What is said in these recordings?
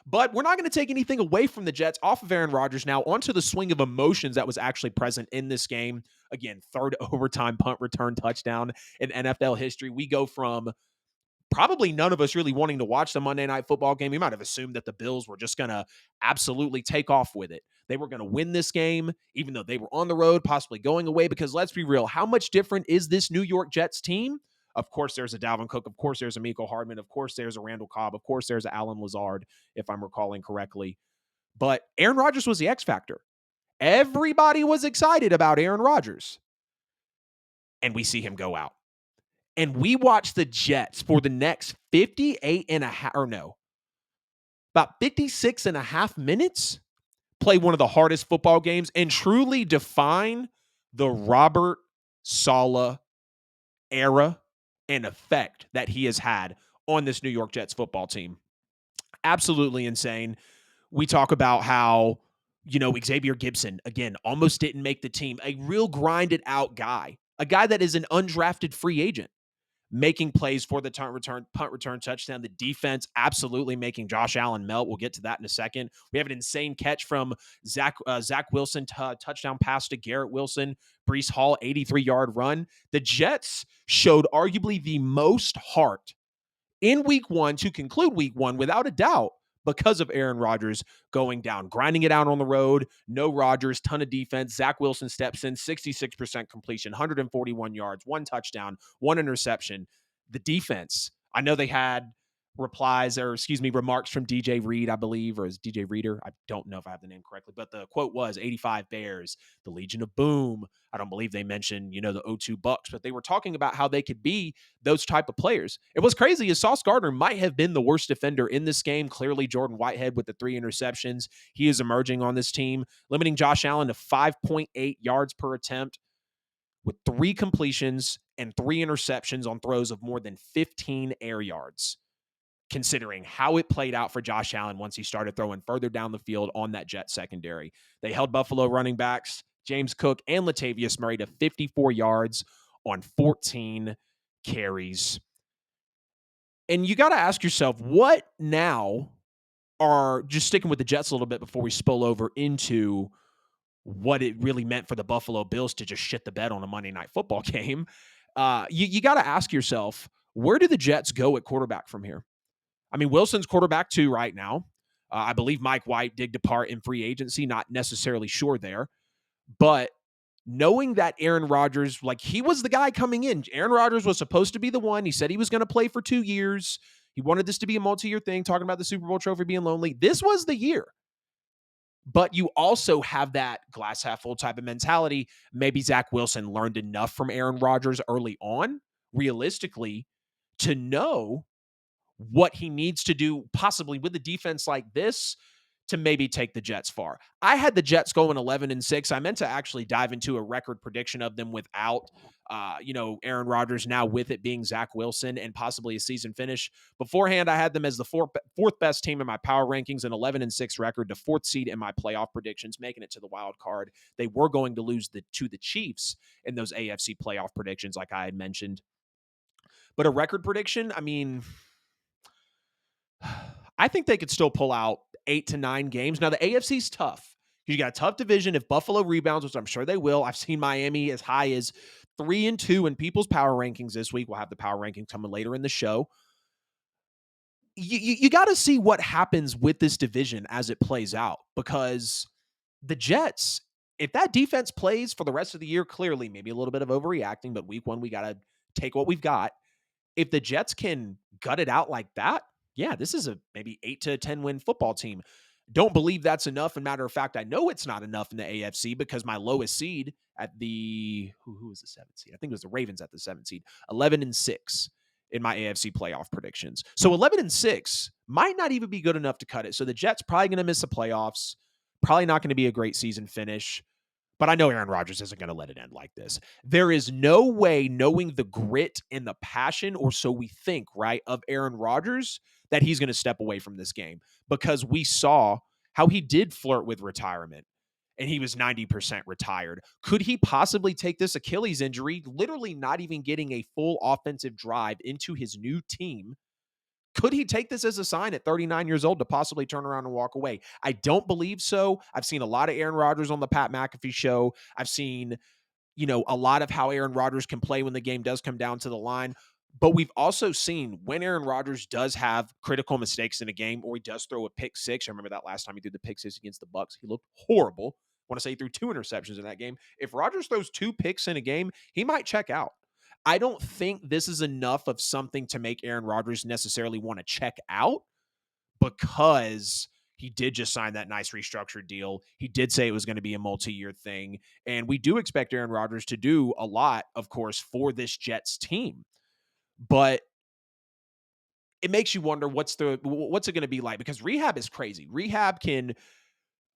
But we're not going to take anything away from the Jets off of Aaron Rodgers now onto the swing of emotions that was actually present in this game. Again, third overtime punt return touchdown in NFL history. We go from probably none of us really wanting to watch the Monday Night Football game. We might have assumed that the Bills were just going to absolutely take off with it. They were going to win this game, even though they were on the road, possibly going away, because let's be real, how much different is this New York Jets team? Of course, there's a Dalvin Cook. Of course, there's a Mecole Hardman. Of course, there's a Randall Cobb. Of course, there's a Alan Lazard, if I'm recalling correctly. But Aaron Rodgers was the X factor. Everybody was excited about Aaron Rodgers. And we see him go out. And we watch the Jets for the next 58 and a half, or no, about 56 and a half minutes, play one of the hardest football games and truly define the Robert Saleh era and effect that he has had on this New York Jets football team. Absolutely insane. We talk about how, Xavier Gibson, again, almost didn't make the team. A real grinded out guy, a guy that is an undrafted free agent, making plays for the punt return touchdown. The defense absolutely making Josh Allen melt. We'll get to that in a second. We have an insane catch from Zach Wilson, touchdown pass to Garrett Wilson. Breece Hall, 83-yard run. The Jets showed arguably the most heart in week one to conclude week one, without a doubt, because of Aaron Rodgers going down, grinding it out on the road. No Rodgers, ton of defense. Zach Wilson steps in, 66% completion, 141 yards, one touchdown, one interception. The defense, I know they had remarks from DJ Reed, I believe, or is DJ Reader? I don't know if I have the name correctly, but the quote was 85 Bears, the Legion of Boom. I don't believe they mentioned, the O2 Bucks, but they were talking about how they could be those type of players. And what's crazy is Sauce Gardner might have been the worst defender in this game. Clearly, Jordan Whitehead with the 3 interceptions. He is emerging on this team, limiting Josh Allen to 5.8 yards per attempt with 3 completions and 3 interceptions on throws of more than 15 air yards, considering how it played out for Josh Allen once he started throwing further down the field on that Jet secondary. They held Buffalo running backs James Cook and Latavius Murray to 54 yards on 14 carries. And you got to ask yourself, what now are, just sticking with the Jets a little bit before we spill over into what it really meant for the Buffalo Bills to just shit the bed on a Monday Night Football game. You got to ask yourself, where do the Jets go at quarterback from here? I mean, Wilson's quarterback 2 right now. I believe Mike White did depart in free agency, not necessarily sure there. But knowing that Aaron Rodgers, he was the guy coming in. Aaron Rodgers was supposed to be the one. He said he was going to play for 2 years. He wanted this to be a multi-year thing, talking about the Super Bowl trophy being lonely. This was the year. But you also have that glass half full type of mentality. Maybe Zach Wilson learned enough from Aaron Rodgers early on, realistically, to know what he needs to do possibly with a defense like this to maybe take the Jets far. I had the Jets going 11-6. I meant to actually dive into a record prediction of them without, Aaron Rodgers, now with it being Zach Wilson and possibly a season finish. Beforehand, I had them as the fourth best team in my power rankings, an 11-6 record, the 4th seed in my playoff predictions, making it to the wild card. They were going to lose to the Chiefs in those AFC playoff predictions, like I had mentioned. But a record prediction, I mean, I think they could still pull out 8 to 9 games. Now, the AFC's tough. You got a tough division. If Buffalo rebounds, which I'm sure they will, I've seen Miami as high as 3-2 in people's power rankings this week. We'll have the power rankings coming later in the show. You got to see what happens with this division as it plays out, because the Jets, if that defense plays for the rest of the year, clearly maybe a little bit of overreacting, but week 1, we got to take what we've got. If the Jets can gut it out like that, yeah, this is a maybe 8 to 10 win football team. Don't believe that's enough. And matter of fact, I know it's not enough in the AFC, because my lowest seed at the, who was the 7th seed? I think it was the Ravens at the 7th seed, 11-6 in my AFC playoff predictions. So 11-6 might not even be good enough to cut it. So the Jets probably going to miss the playoffs, probably not going to be a great season finish. But I know Aaron Rodgers isn't going to let it end like this. There is no way, knowing the grit and the passion, or so we think, right, of Aaron Rodgers, that he's going to step away from this game, because we saw how he did flirt with retirement and he was 90% retired. Could he possibly take this Achilles injury, literally not even getting a full offensive drive into his new team? Could he take this as a sign at 39 years old to possibly turn around and walk away? I don't believe so. I've seen a lot of Aaron Rodgers on the Pat McAfee show. I've seen, a lot of how Aaron Rodgers can play when the game does come down to the line. But we've also seen when Aaron Rodgers does have critical mistakes in a game, or he does throw a pick six. I remember that last time he threw the pick six against the Bucks. He looked horrible. I want to say he threw 2 interceptions in that game. If Rodgers throws 2 picks in a game, he might check out. I don't think this is enough of something to make Aaron Rodgers necessarily want to check out, because he did just sign that nice restructured deal. He did say it was going to be a multi-year thing. And we do expect Aaron Rodgers to do a lot, of course, for this Jets team. But it makes you wonder what's it going to be like, because rehab is crazy. Rehab can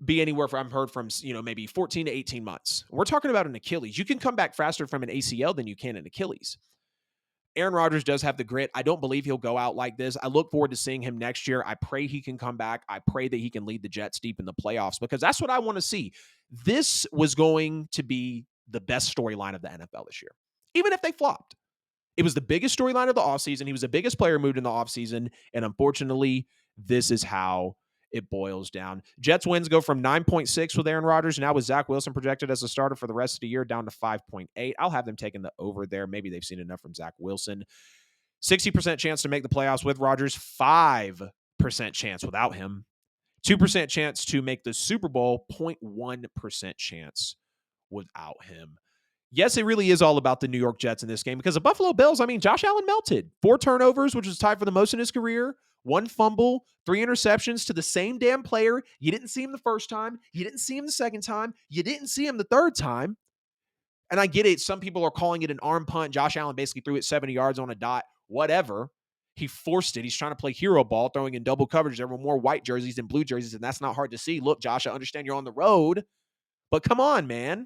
be anywhere from, I've heard from, maybe 14 to 18 months. We're talking about an Achilles. You can come back faster from an ACL than you can an Achilles. Aaron Rodgers does have the grit. I don't believe he'll go out like this. I look forward to seeing him next year. I pray he can come back. I pray that he can lead the Jets deep in the playoffs, because that's what I want to see. This was going to be the best storyline of the NFL this year, even if they flopped. It was the biggest storyline of the offseason. He was the biggest player moved in the offseason. And unfortunately, this is how it boils down. Jets wins go from 9.6 with Aaron Rodgers. Now with Zach Wilson projected as a starter for the rest of the year, down to 5.8. I'll have them taking the over there. Maybe they've seen enough from Zach Wilson. 60% chance to make the playoffs with Rodgers. 5% chance without him. 2% chance to make the Super Bowl. 0.1% chance without him. Yes, it really is all about the New York Jets in this game, because the Buffalo Bills, Josh Allen melted. 4 turnovers, which was tied for the most in his career. 1 fumble, 3 interceptions to the same damn player. You didn't see him the first time. You didn't see him the second time. You didn't see him the third time. And I get it. Some people are calling it an arm punt. Josh Allen basically threw it 70 yards on a dot. Whatever. He forced it. He's trying to play hero ball, throwing in double coverage. There were more white jerseys than blue jerseys, and that's not hard to see. Look, Josh, I understand you're on the road, but come on, man.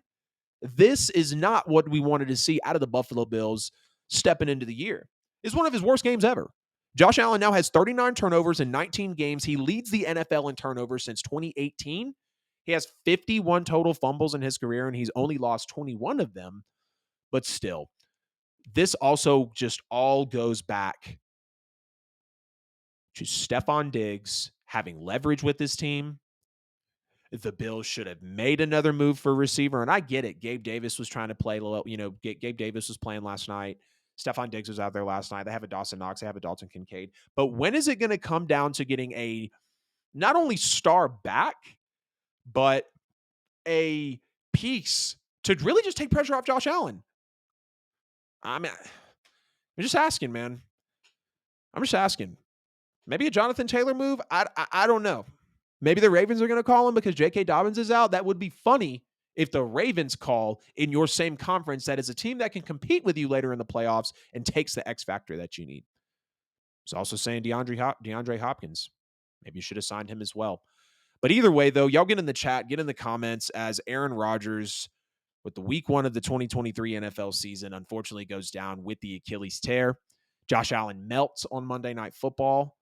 This is not what we wanted to see out of the Buffalo Bills stepping into the year. It's one of his worst games ever. Josh Allen now has 39 turnovers in 19 games. He leads the NFL in turnovers since 2018. He has 51 total fumbles in his career, and he's only lost 21 of them. But still, this also just all goes back to Stephon Diggs having leverage with his team. The Bills should have made another move for receiver. And I get it. Gabe Davis was trying to play, Gabe Davis was playing last night. Stephon Diggs was out there last night. They have a Dawson Knox. They have a Dalton Kincaid. But when is it going to come down to getting a not only star back, but a piece to really just take pressure off Josh Allen? I'm just asking, man. I'm just asking. Maybe a Jonathan Taylor move? I don't know. Maybe the Ravens are going to call him because J.K. Dobbins is out. That would be funny if the Ravens call in your same conference that is a team that can compete with you later in the playoffs and takes the X factor that you need. It's also saying DeAndre Hopkins. Maybe you should have signed him as well. But either way, though, y'all get in the chat, get in the comments, as Aaron Rodgers, with the week 1 of the 2023 NFL season, unfortunately goes down with the Achilles tear. Josh Allen melts on Monday Night Football.